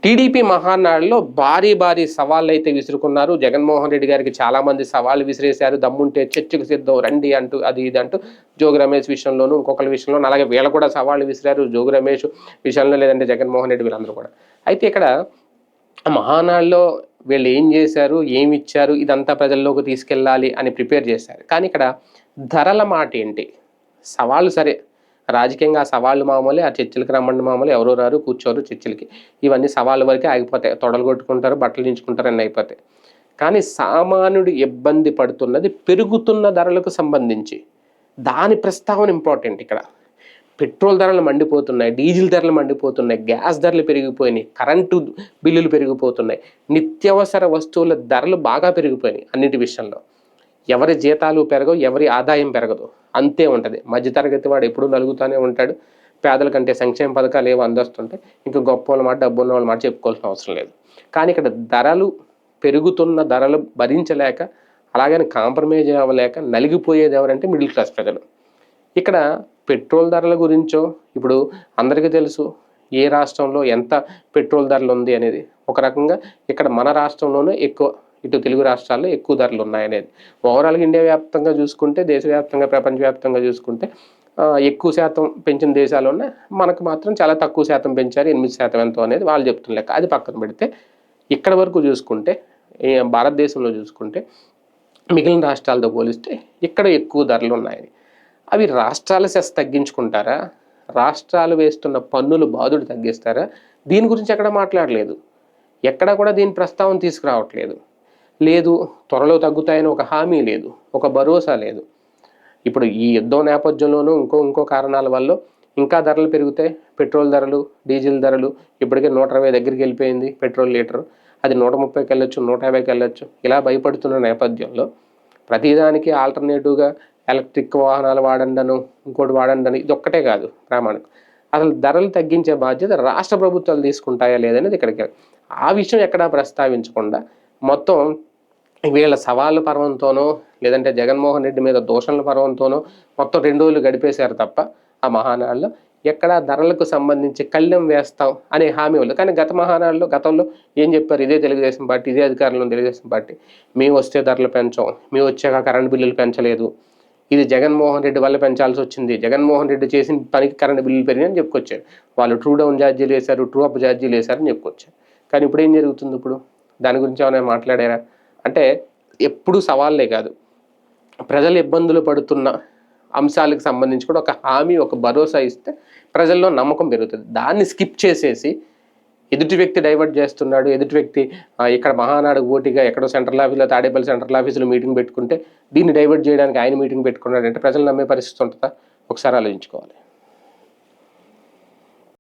TDP మహానాడులో భారీ భారీ సవాళ్ళు అయితే విసురుకున్నారు. జగన్మోహన్ రెడ్డి గారికి చాలా మంది సవాళ్ళు విసిరేశారు. దమ్ముంటే చర్చకు సిద్ధం రండి అంటూ అది ఇది అంటూ జోగి రమేష్ విషయంలోనూ ఇంకొకరి విషయంలోనూ అలాగే వీళ్ళు కూడా సవాళ్ళు విసిరారు. జోగి రమేష్ విషయంలో లేదంటే జగన్మోహన్ రెడ్డి వీళ్ళందరూ కూడా. అయితే ఇక్కడ మహానాడులో వీళ్ళు ఏం చేశారు, ఏమి ఇచ్చారు, ఇదంతా ప్రజల్లోకి తీసుకెళ్ళాలి అని ప్రిపేర్ చేశారు. కానీ ఇక్కడ ధరల మాట ఏంటి? సవాళ్ళు సరే రాజకీయంగా ఆ సవాళ్ళు మామూలే, ఆ చర్చలకు రమ్మండి మామూలు, ఎవరో రారు కూర్చోరు చర్చలకి. ఇవన్నీ సవాళ్ళ వరకే ఆగిపోతాయి. తొడలు కొట్టుకుంటారు, బట్టలు దించుకుంటారు అన్నీ అయిపోతాయి. కానీ సామాన్యుడు ఇబ్బంది పడుతున్నది పెరుగుతున్న ధరలకు సంబంధించి. దాని ప్రస్తావన ఇంపార్టెంట్ ఇక్కడ. పెట్రోల్ ధరలు మండిపోతున్నాయి, డీజిల్ ధరలు మండిపోతున్నాయి, గ్యాస్ ధరలు పెరిగిపోయినాయి, కరెంటు బిల్లులు పెరిగిపోతున్నాయి, నిత్యావసర వస్తువుల ధరలు బాగా పెరిగిపోయినాయి. అన్నిటి విషయంలో ఎవరి జీతాలు పెరగవు, ఎవరి ఆదాయం పెరగదు, అంతే ఉంటుంది. మధ్యతరగతి వాడు ఎప్పుడూ నలుగుతూనే ఉంటాడు. పేదల కంటే సంక్షేమ పథకాలు ఏవో అందొస్తుంటాయి. ఇంకా గొప్ప వాళ్ళ మాట, డబ్బు ఉన్న వాళ్ళ మాట చెప్పుకోవాల్సిన అవసరం లేదు. కానీ ఇక్కడ ధరలు పెరుగుతున్న ధరలు భరించలేక, అలాగని కాంప్రమైజ్ అవ్వలేక నలిగిపోయేది ఎవరంటే మిడిల్ క్లాస్ ప్రజలు. ఇక్కడ పెట్రోల్ ధరల గురించో ఇప్పుడు అందరికీ తెలుసు ఏ రాష్ట్రంలో ఎంత పెట్రోల్ ధరలు ఉంది అనేది. ఒక రకంగా ఇక్కడ మన రాష్ట్రంలోనే ఎక్కువ, ఇటు తెలుగు రాష్ట్రాల్లో ఎక్కువ ధరలు ఉన్నాయనేది. ఓవరాల్గా ఇండియా వ్యాప్తంగా చూసుకుంటే, దేశవ్యాప్తంగా ప్రపంచవ్యాప్తంగా చూసుకుంటే ఎక్కువ శాతం పెంచిన దేశాలు ఉన్నాయి. మనకు మాత్రం చాలా తక్కువ శాతం పెంచారు, 8% ఎంతో అనేది వాళ్ళు చెప్తున్న లెక్క. అది పక్కన పెడితే ఇక్కడ వరకు చూసుకుంటే, భారతదేశంలో చూసుకుంటే మిగిలిన రాష్ట్రాలతో పోలిస్తే ఇక్కడ ఎక్కువ ధరలు ఉన్నాయని. అవి రాష్ట్రాల సెస్ తగ్గించుకుంటారా, రాష్ట్రాలు వేస్తున్న పన్నులు బాధుడు తగ్గిస్తారా? దీని గురించి ఎక్కడ మాట్లాడలేదు. ఎక్కడ కూడా దీని ప్రస్తావన తీసుకురావట్లేదు. లేదు, త్వరలో తగ్గుతాయని ఒక హామీ లేదు, ఒక భరోసా లేదు. ఇప్పుడు ఈ యుద్ధం నేపథ్యంలోనూ ఇంకో కారణాల వల్ల ఇంకా ధరలు పెరుగుతాయి. పెట్రోల్ ధరలు, డీజిల్ ధరలు ఇప్పటికే 120 దగ్గరికి వెళ్ళిపోయింది పెట్రోల్ లీటరు. అది 130కి వెళ్ళొచ్చు, 150కి వెళ్ళొచ్చు. ఇలా భయపడుతున్న నేపథ్యంలో ప్రతిదానికి ఆల్టర్నేటివ్గా ఎలక్ట్రిక్ వాహనాలు వాడండను, ఇంకోటి వాడండను, ఇది ఒక్కటే కాదు ప్రామాణికం. అసలు ధరలు తగ్గించే బాధ్యత రాష్ట్ర ప్రభుత్వాలు తీసుకుంటాయా లేదనేది ఇక్కడికి. ఆ విషయం ఎక్కడా ప్రస్తావించకుండా మొత్తం వీళ్ళ సవాళ్ళ పర్వంతోనో లేదంటే జగన్మోహన్ రెడ్డి మీద దోషణల పర్వంతోనో మొత్తం 2 రోజులు గడిపేశారు తప్ప ఆ మహానాడులో ఎక్కడ ధరలకు సంబంధించి కళ్ళెం వేస్తాం అనే హామీ వాళ్ళు. కానీ గతంలో ఏం చెప్పారు? ఇదే తెలుగుదేశం పార్టీ, ఇదే అధికారంలో తెలుగుదేశం పార్టీ, మేము వస్తే ధరలు పెంచాం, మేము వచ్చాక కరెంటు బిల్లులు పెంచలేదు, ఇది జగన్మోహన్ రెడ్డి వల్ల పెంచాల్సి వచ్చింది, జగన్మోహన్ రెడ్డి చేసిన పనికి కరెంటు బిల్లులు పెరిగాయని చెప్పుకొచ్చారు. వాళ్ళు ట్రూ డౌన్ ఛార్జీలు వేశారు, ట్రూ అప్ ఛార్జీలు వేశారని చెప్పుకొచ్చారు. కానీ ఇప్పుడు ఏం జరుగుతుంది? ఇప్పుడు దాని గురించి ఏమైనా మాట్లాడారా అంటే ఎప్పుడు సవాళ్ళే కాదు, ప్రజలు ఇబ్బందులు పడుతున్న అంశాలకు సంబంధించి కూడా ఒక హామీ, ఒక భరోసా ఇస్తే ప్రజల్లో నమ్మకం పెరుగుతుంది. దాన్ని స్కిప్ చేసేసి ఎదుటి వ్యక్తి డైవర్ట్ చేస్తున్నాడు, ఎదుటి వ్యక్తి ఇక్కడ మహానాడు పోటీగా ఎక్కడో సెంట్రల్ ఆఫీస్లో, తాడేపల్లి సెంట్రల్ ఆఫీసులో మీటింగ్ పెట్టుకుంటే దీన్ని డైవర్ట్ చేయడానికి ఆయన మీటింగ్ పెట్టుకున్నాడంటే ప్రజలు నమ్మే పరిస్థితి ఉంటుందా? ఒకసారి ఆలోచించుకోవాలి.